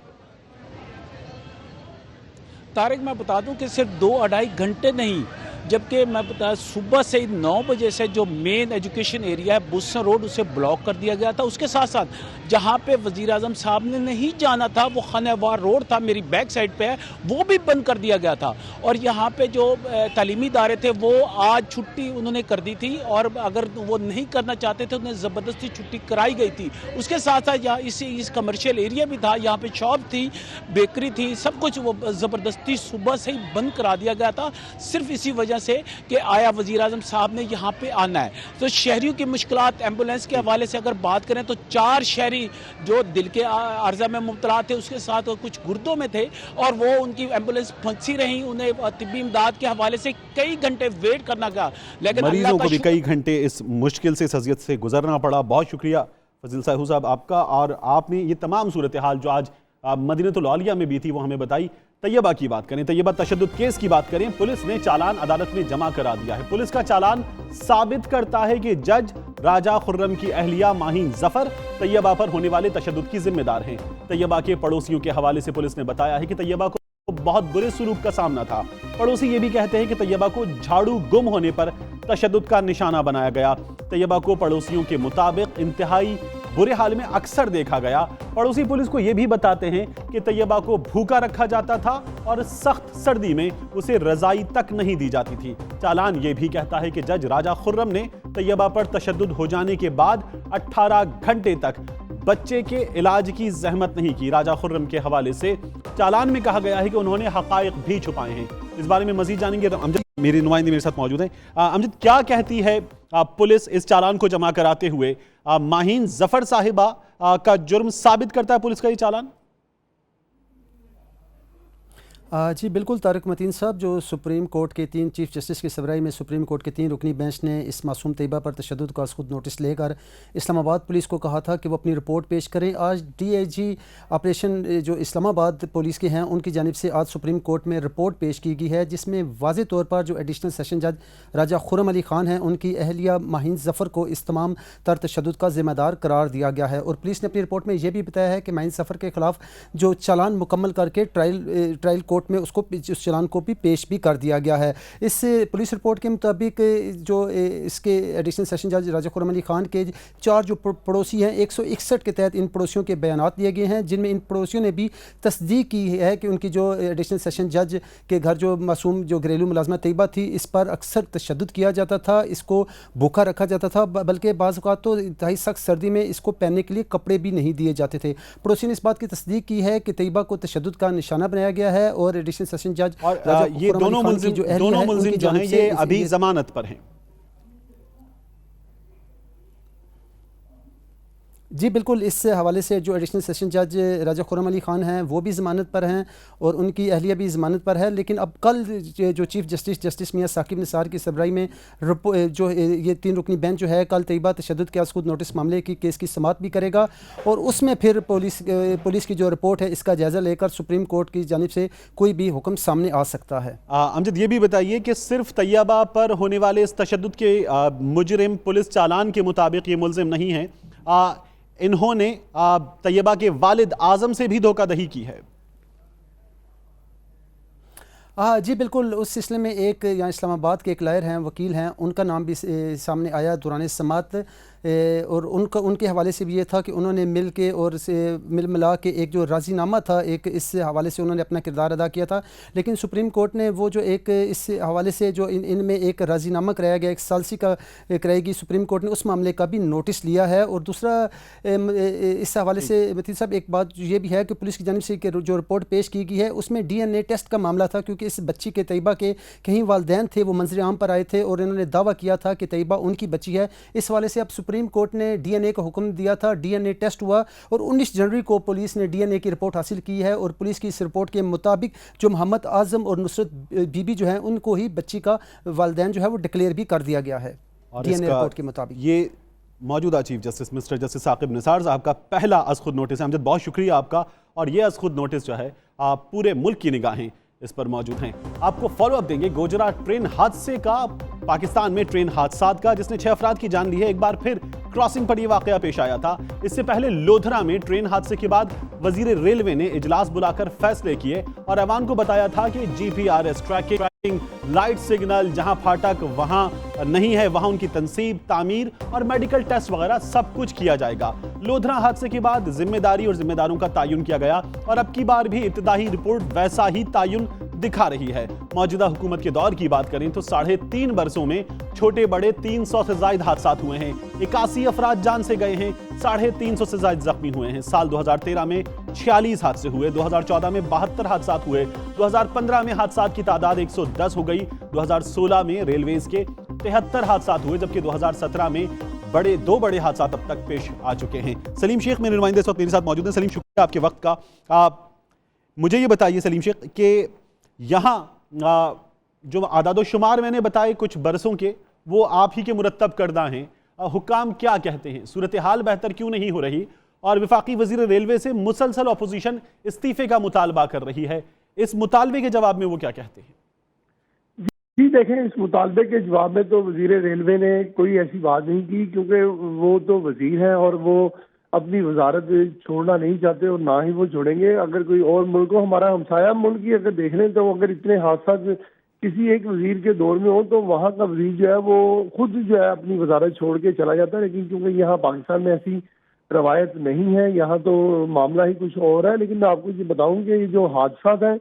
तारिक, मैं बता दूं कि सिर्फ 2-2.5 घंटे नहीं, जबकि मैं बता सुबह से 9 बजे से जो मेन एजुकेशन एरिया है बुस्सन रोड, उसे ब्लॉक कर दिया गया था। उसके साथ साथ जहां पे वजीर आजम साहब ने नहीं जाना था, वो खानेवार रोड था, मेरी बैक साइड पे है, वो भी बंद कर दिया गया था। और यहाँ पे जो तालीमी इदारे थे वो आज छुट्टी उन्होंने कर दी थी, और अगर वो नहीं करना चाहते थे उन्हें ज़बरदस्ती छुट्टी कराई गई थी। उसके साथ साथ यहाँ इस कमर्शियल एरिया भी था, यहाँ पे शॉप थी, बेकरी थी, सब कुछ वो ज़बरदस्ती सुबह से ही बंद करा दिया गया था, सिर्फ इसी वजह से कि आया वजीर आजम साहब ने यहाँ पे आना है। तो शहरियों की मुश्किलात, एम्बुलेंस के हवाले से अगर बात करें तो 4 शहरी जो दिल के अर्जा में मुब्तला थे, उसके साथ कुछ गुर्दों में थे, और वो उनकी एम्बुलेंस फंसी रही, उन्हें तिब्बी इमदाद के हवाले से कई घंटे वेट करना गया, लेकिन मरीजों को भी कई घंटे इस मुश्किल से, इस अज़ियत से गुजरना पड़ा। बहुत शुक्रिया फजील साहब आपका, और आपने ये तमाम सूरत हाल जो आज मदीनतुल औलिया में भी थी वो हमें बताई। तैयबा की बात करें, तैयबा तशद्दुद केस की बात करें, पुलिस ने चालान अदालत में जमा करा दिया है। पुलिस का चालान साबित करता है कि जज राजा खुर्रम की अहलिया माहीन जफर तैयबा पर होने वाले तशद्दुद की जिम्मेदार हैं। तैयबा के पड़ोसियों के हवाले से पुलिस ने बताया है कि तैयबा को बहुत बुरे सलूक का सामना था। पड़ोसी ये भी कहते हैं कि तैयबा को झाड़ू गुम होने पर तशद्दुद का निशाना बनाया गया। तैयबा को पड़ोसियों के मुताबिक इंतहाई बुरे हाल में अक्सर देखा गया। पड़ोसी पुलिस को यह भी बताते हैं कि तैयबा को भूखा रखा जाता था और सख्त सर्दी में उसे रजाई तक नहीं दी जाती थी। चालान यह भी कहता है कि जज राजा खुर्रम ने तैयबा पर तशद्दुद हो जाने के बाद 18 घंटे तक बच्चे के इलाज की जहमत नहीं की। राजा खुर्रम के हवाले से चालान में कहा गया है कि उन्होंने हकायक भी छुपाए हैं। इस बारे में मजीद जानेंगे तो अमजद मेरी नुमाइंदी मेरे साथ मौजूद है। अमजद, क्या कहती है पुलिस इस चालान को जमा कराते हुए? माहीन जफर साहिबा का जुर्म साबित करता है पुलिस का ये चालान? जी बिल्कुल तारिक मतीन साहब, जो सुप्रीम कोर्ट के 3 चीफ जस्टिस की सरबराही में सुप्रीम कोर्ट के 3 रुकनी बेंच ने इस मासूम तैयबा पर तशद्दुद का खुद नोटिस लेकर इस्लामाबाद पुलिस को कहा था कि वो अपनी रिपोर्ट पेश करें। आज DIG ऑपरेशन जो इस्लामाबाद पुलिस के हैं उनकी जानिब से आज सुप्रीम कोर्ट में रिपोर्ट पेश की गई है, जिसमें वाज़े तौर पर जो एडिशनल सेशन जज राजा खुर्रम अली ख़ान हैं उनकी अहलिया माहीन जफ़र को इस तमाम तर तशद्दुद का ज़िम्मेदार करार दिया गया है। और पुलिस ने अपनी रिपोर्ट में यह भी बताया है कि माहीन जफ़र के ख़िलाफ़ जो चालान मुकम्मल करके ट्रायल कोर्ट में उसको उस चालान को भी पेश भी कर दिया गया है। इस पुलिस रिपोर्ट के मुताबिक जो इसके एडिशनल सेशन जज राजा खुर्रम अली ख़ान के 4 जो पड़ोसी हैं 161 के तहत इन पड़ोसियों के बयानात दिए गए हैं, जिनमें इन पड़ोसियों ने भी तस्दीक की है कि उनकी जो एडिशनल सेशन जज के घर जो मासूम जो घरेलू मुलाजमा तैयबा थी इस पर अक्सर तशद्दुद किया जाता था, इसको भूखा रखा जाता था, बल्कि बाज़ औक़ात तो इंतहाई सख्त सर्दी में इसको पहनने के लिए कपड़े भी नहीं दिए जाते थे। पड़ोसी ने इस बात की तस्दीक की है कि तैयबा को तशद्दुद का निशाना बनाया गया है और एडिशनल सेशन जज और ये दोनों मुल्जिम जो हैं ये अभी जमानत पर हैं। जी बिल्कुल, इस हवाले से जो एडिशनल सेशन जज राजा खुर्रम अली ख़ान हैं वो भी ज़मानत पर हैं और उनकी अहलिया भी ज़मानत पर है। लेकिन अब कल जो चीफ जस्टिस मियां साकिब निसार की सरबराही में जो ये 3 रुकनी बेंच जो है कल तैयबा तशद्दुद के खुद नोटिस मामले की केस की समाअत भी करेगा और उसमें फिर पुलिस की जो रिपोर्ट है इसका जायज़ा लेकर सुप्रीम कोर्ट की जानिब से कोई भी हुक्म सामने आ सकता है। अमजद, ये भी बताइए कि सिर्फ तैयबा पर होने वाले इस तशद्दुद के मुजरिम पुलिस चालान के मुताबिक ये मुल्जिम नहीं है, इन्होंने तैयबा के वालिद आजम से भी धोखाधड़ी की है। जी बिल्कुल, उस सिलसिले में एक यहाँ इस्लामाबाद के एक लायर हैं, वकील हैं, उनका नाम भी सामने आया दौरान समाअत और उनके हवाले से भी ये था कि उन्होंने मिल के और मिल मिला के एक जो राज़ीनामा था एक इस हवाले से उन्होंने अपना किरदार अदा किया था। लेकिन सुप्रीम कोर्ट ने वो जो एक इस हवाले से जो इनमें एक राज़ीनामा कराया गया, एक सालसी का कराएगी, सुप्रीम कोर्ट ने उस मामले का भी नोटिस लिया है। और दूसरा इस हवाले से मतीन साहब एक बात ये भी है कि पुलिस की जानिब से जो रिपोर्ट पेश की गई है उसमें DNA टेस्ट का मामला था, क्योंकि इस बच्ची के तैयबा के कहीं वालिदैन थे वो मंजर आम पर आए थे और इन्होंने दावा किया था कि तैयबा उनकी बच्ची है। इस हवाले से अब सुप्रीम कोर्ट ने DNA का हुक्म दिया था, DNA टेस्ट हुआ और 19 जनवरी को पुलिस ने DNA की रिपोर्ट हासिल की है और पुलिस की इस रिपोर्ट के मुताबिक जो मोहम्मद आजम और नुसरत बीबी जो हैं उनको ही बच्ची का वालिदैन जो है वो डिक्लेयर भी कर दिया गया है DNA रिपोर्ट के मुताबिक। ये मौजूदा chief justice mister justice Saqib Nisar साहब का पहला अज़-खुद नोटिस है। अमजद, बहुत शुक्रिया आपका। और ये अज़-खुद नोटिस जो है पूरे मुल्क की निगाहें इस पर मौजूद हैं। आपको फॉलो अप देंगे गुजरात ट्रेन हादसे का, पाकिस्तान में ट्रेन हादसात का, जिसने 6 अफराद की जान ली है। एक बार फिर क्रॉसिंग पर यह वाकया पेश आया था। इससे पहले लोधरा में ट्रेन हादसे के बाद वजीर रेलवे ने इजलास बुलाकर फैसले किए और ऐवान को बताया था कि GPRS ट्रैकिंग, लाइट सिग्नल, जहां फाटक वहां नहीं है वहां उनकी तनसीब, तामीर और मेडिकल टेस्ट वगैरह सब कुछ किया जाएगा। लोधरा हादसे के बाद जिम्मेदारी और जिम्मेदारों का तायुन किया गया और अब की बार भी इब्तिदाई रिपोर्ट वैसा ही तायुन दिखा रही है। मौजूदा हुकूमत के दौर की बात करें तो 3.5 बरसों में छोटे बड़े 300 से ज्यादा हादसात हुए हैं। 81 अफराद जान से गए हैं, 350 से ज्यादा जख्मी हुए हैं। साल 2013 में 46 हादसे हुए, 2014 में 72 हादसात हुए, 2015 में हादसात की तादाद 110 हो गई, 2016 में रेलवेज के 73 हादसात हुए, जबकि 2017 में दो बड़े हादसात अब तक पेश आ चुके हैं। सलीम शेख मेरे नुमाइंदे इस वक्त मेरे साथ मौजूद हैं। सलीम, शुक्रिया आपके वक्त का। मुझे ये बताइए सलीम शेख कि यहाँ जो आदादो शुमार मैंने बताए कुछ बरसों के, वो आप ही के मुरत्तब करदा हैं। हुक्काम क्या कहते हैं, सूरत हाल बेहतर क्यों नहीं हो रही और वफाकी वजीर रेलवे से मुसलसल अपोजिशन इस्तीफे का मुतालबा कर रही है, इस मुतालबे के जवाब में वो क्या कहते हैं? जी देखें, इस मुतालबे के जवाब में तो वजीर रेलवे ने कोई ऐसी बात नहीं की, क्योंकि वो तो वजीर हैं और वो अपनी वजारत छोड़ना नहीं चाहते और ना ही वो छोड़ेंगे। अगर कोई और मुल्क हो, हमारा हमसाया मुल्क ही अगर देख लें तो अगर इतने हादसा किसी एक वजीर के दौर में हो तो वहाँ का वजीर जो है वो खुद जो है अपनी वजारत छोड़ के चला जाता है, लेकिन क्योंकि यहाँ पाकिस्तान में ऐसी रवायत नहीं है, यहाँ तो मामला ही कुछ और है। लेकिन मैं आपको ये बताऊं कि ये जो हादसा है,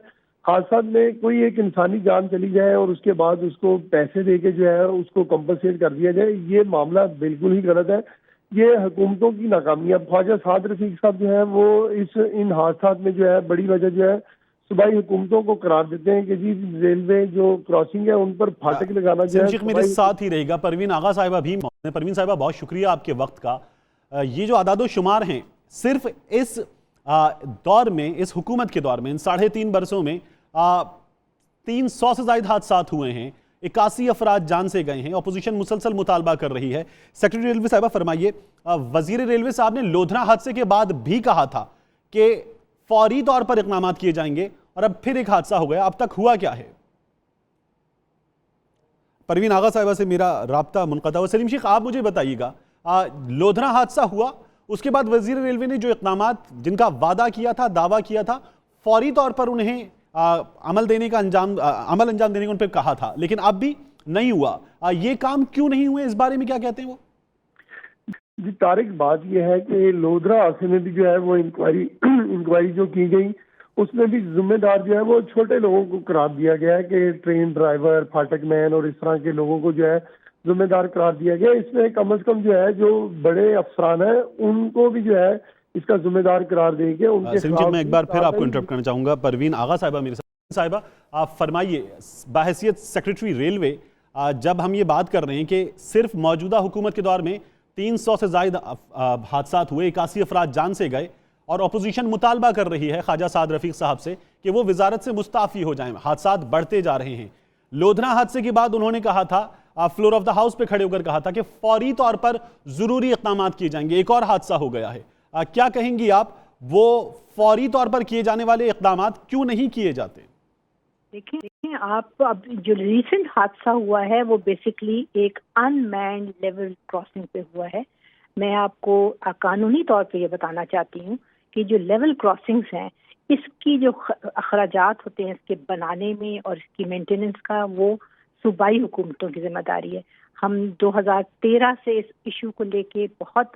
हादसा में कोई एक इंसानी जान चली जाए और उसके बाद उसको पैसे दे के जो है उसको कंपनसेट कर दिया जाए, ये मामला बिल्कुल ही गलत है। ये हुकूमतों की नाकामी है। ख्वाजा साद रफीक साहब जो है वो इन हादसा में जो है बड़ी वजह जो है सूबाई हुकूमतों को करार देते हैं कि जी रेलवे जो क्रॉसिंग है उन पर फाटक लगाना जो है। मेरे साथ ही रहेगा परवीन आगा साहिबा भी। परवीन साहिबा, बहुत शुक्रिया आपके वक्त का। ये जो आदादो शुमार हैं, सिर्फ इस दौर में, इस हुकूमत के दौर में, इन 3.5 बरसों में 300 से ज्यादा हादसा हुए हैं, 81 अफराद जान से गए हैं। अपोजिशन मुसलसल मुतालबा कर रही है। सेक्रेटरी रेलवे साहिबा फरमाइए, वजीर रेलवे साहब ने लोधरा हादसे के बाद भी कहा था कि फौरी तौर पर इकदाम किए जाएंगे और अब फिर एक हादसा हो गया, अब तक हुआ क्या है? परवीन आगा साहिबा से मेरा राब्ता मुनक़ता हुआ। सलीम शेख, आप मुझे बताइएगा, लोधरा हादसा हुआ, उसके बाद वजीर रेलवे ने जो इक़दामात जिनका वादा किया था, दावा किया था, फौरी तौर पर उन्हें अमल अंजाम देने को उन पर कहा था, लेकिन अब भी नहीं हुआ। ये काम क्यों नहीं हुए, इस बारे में क्या कहते हैं वो? जी तारिक, बात यह है कि लोधरा हादसे में भी जो है वो इंक्वायरी जो की गई उसमें भी जिम्मेदार जो है वो छोटे लोगों को करार दिया गया है कि ट्रेन ड्राइवर, फाटक मैन और इस तरह के लोगों को जो है जिम्मेदार करार दिया गया। इसमें कम से कम जो है जो बड़े अफसरान हैं उनको भी जो है इसका जिम्मेदार करार देंगे। उनके मैं एक बार फिर आपको इंटरप्ट करना चाहूंगा। परवीन आगा साहिबा मेरे साथ। साहिबा, आप फरमाइए, बाहैसियत सेक्रेटरी रेलवे, जब हम ये बात कर रहे हैं कि सिर्फ मौजूदा हुकूमत के दौर में 300 से ज्यादा हादसा हुए, 81 अफराद जान से गए, और अपोजिशन मुतालबा कर रही है ख्वाजा साद रफीक साहब से कि वो वजारत से मुस्ताफ़ी हो जाएं, हादसा बढ़ते जा रहे हैं। लोधरा हादसे के बाद उन्होंने कहा था, फ्लोर ऑफ द हाउस पे खड़े होकर कहा था कि फौरी तौर पर जरूरी इक़दाम किए जाएंगे। एक और हादसा हो गया है, क्या कहेंगी आप, वो फौरी तौर पर किए जाने वाले इक़दाम क्यों नहीं किए जाते? देखिए आप, अब जो रिसेंट हादसा हुआ है वो बेसिकली एक अनमैन्ड लेवल क्रॉसिंग पे हुआ है। मैं आपको कानूनी तौर पे ये बताना चाहती हूँ कि जो लेवल क्रॉसिंग्स हैं, इसकी जो अखराजात होते हैं इसके बनाने में और इसकी मेंटेनेंस का, वो सूबाई हुकूमतों की जिम्मेदारी है। हम 2013 से इस इशू को लेके बहुत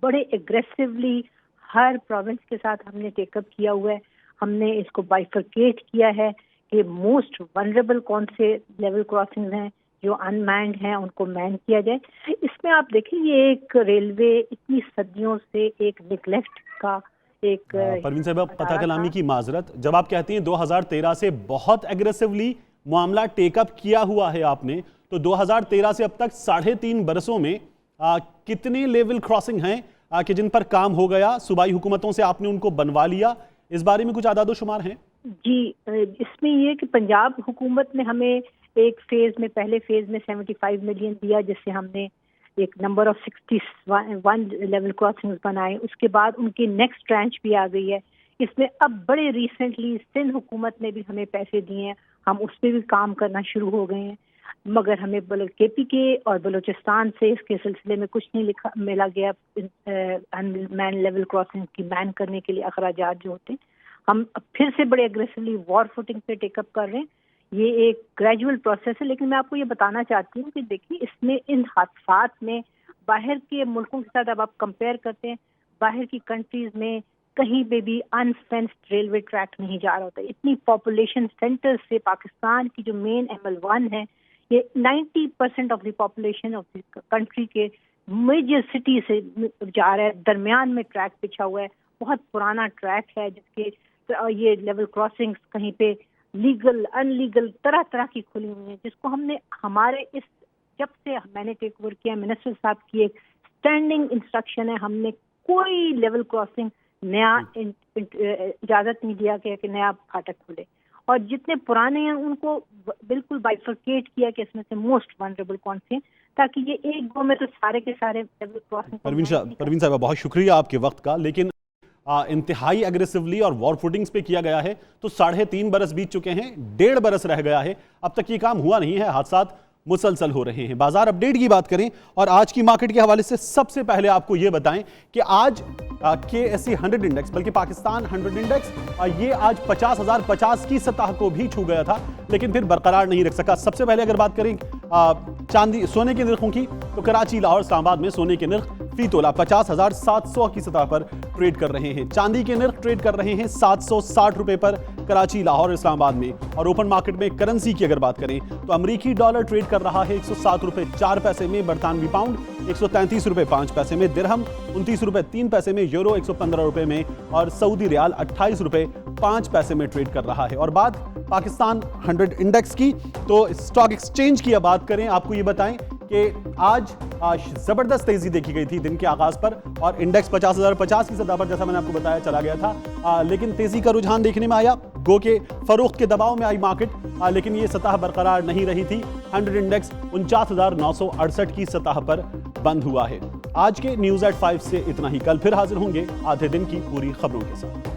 बड़े एग्रेसिवली हर प्रोविंस के साथ हमने टेकअप किया हुआ है। हमने इसको बाइफरकेट किया है कि मोस्ट वनरेबल कौन से लेवल क्रॉसिंग्स हैं, जो अनमैन्ड हैं उनको मैन किया जाए। इसमें आप देखिए, ये एक रेलवे इतनी सदियों से एक निगलेक्ट का एक परवीन साहब, पता कलामी की माजरत, जब आप कहती हैं 2013 से बहुत एग्रेसिवली मामला टेकअप किया हुआ है आपने, तो 2013 से अब तक 3.5 बरसों में कितने लेवल क्रॉसिंग हैं कि जिन पर काम हो गया, सूबाई हुकूमतों से आपने उनको बनवा लिया? इस बारे में कुछ आदादो शुमार हैं? जी, इसमें ये कि पंजाब हुकूमत ने हमें एक फेज में, पहले फेज में 75 मिलियन दिया, जिससे हमने एक नंबर ऑफ 61 लेवल क्रॉसिंग्स बनाए। उसके बाद उनकी नेक्स्ट ट्रांच भी आ गई है। इसमें अब बड़े रिसेंटली सिंध हुकूमत ने भी हमें पैसे दिए हैं, हम उस पर भी काम करना शुरू हो गए हैं। मगर हमें KPK और बलूचिस्तान से इसके सिलसिले में कुछ नहीं मिला गया। अनमैन लेवल क्रॉसिंग की मैन करने के लिए अखराजात जो होते हैं, हम फिर से बड़े एग्रेसिवली वॉर फुटिंग पे टेकअप कर रहे हैं। ये एक ग्रेजुअल प्रोसेस है, लेकिन मैं आपको ये बताना चाहती हूँ कि देखिए, इसमें इन हादसात में बाहर के मुल्कों के साथ अब आप कंपेयर करते हैं, बाहर की कंट्रीज में कहीं पे भी अनफेंस्ड रेलवे ट्रैक नहीं जा रहा होता। इतनी पॉपुलेशन सेंटर से पाकिस्तान की जो मेन ML1 है, ये 90% of the population of the country के मेजर सिटी से जा रहा है। दरमियान में ट्रैक बिछा हुआ है, बहुत पुराना ट्रैक है, जिसके ये लेवल क्रॉसिंग्स कहीं पे लीगल अनलीगल तरह तरह की खुली हुई है, जिसको हमने हमारे इस, जब से मैंने टेक ओवर किया, मिनिस्टर साहब की एक स्टैंडिंग इंस्ट्रक्शन है, हमने कोई लेवल क्रॉसिंग नया इजाजत नहीं दिया कि नया फाटक खुले, और जितने पुराने हैं उनको बिल्कुल बाइफरकेट किया कि इसमें से मोस्ट वनरेबल कौन से हैं, ताकि ये एक गो में तो सारे के सारे लेवल क्रॉसिंग। परवीन साहब, बहुत शुक्रिया आपके वक्त का, लेकिन इंतहाई एग्रेसिवली और वॉर फुटिंग्स पे किया गया है तो 3.5 बरस बीत चुके हैं, 1.5 बरस रह गया है, अब तक ये काम हुआ नहीं है। हादसात मुसलसल हो रहे हैं। बाजार अपडेट की बात करें और आज की मार्केट के हवाले से सबसे पहले आपको यह बताएं कि आज KSE 100 इंडेक्स, बल्कि पाकिस्तान 100 इंडेक्स, ये आज 50,050 की सतह को भी छू गया था, लेकिन फिर बरकरार नहीं रख सका। सबसे पहले अगर बात करें चांदी सोने के निर्खों की, तो कराची, लाहौर, इस्लामाबाद में सोने के निर्ख फी तोला 50,700 की सतह पर ट्रेड कर रहे हैं। चांदी के निर्ख ट्रेड कर रहे हैं 760 रुपए पर कराची, लाहौर, इस्लामाबाद में। और ओपन मार्केट में करेंसी की अगर बात करें तो अमरीकी डॉलर ट्रेड कर रहा है 107 रुपए 4 पैसे में, बरतानवी पाउंड 133 रुपए 5 पैसे में, दिरहम 29 रुपए 3 पैसे में, यूरो 115 रुपए में और सऊदी रियाल 28 रुपए 5 पैसे में ट्रेड कर रहा है। और बात पाकिस्तान 100 इंडेक्स की, तो स्टॉक एक्सचेंज की अब बात करें, आपको ये बताएं कि आज जबरदस्त तेजी देखी गई थी दिन के आगाज पर और इंडेक्स 50,050 की सतह पर, जैसा मैंने आपको बताया, चला गया था। लेकिन तेजी का रुझान देखने में आया, गो के फरोख्त के दबाव में आई मार्केट, लेकिन ये सतह बरकरार नहीं रही थी। 100 इंडेक्स 49,968 की सतह पर बंद हुआ है। आज के न्यूज़ एट 5 से इतना ही। कल फिर हाजिर होंगे आधे दिन की पूरी खबरों के साथ।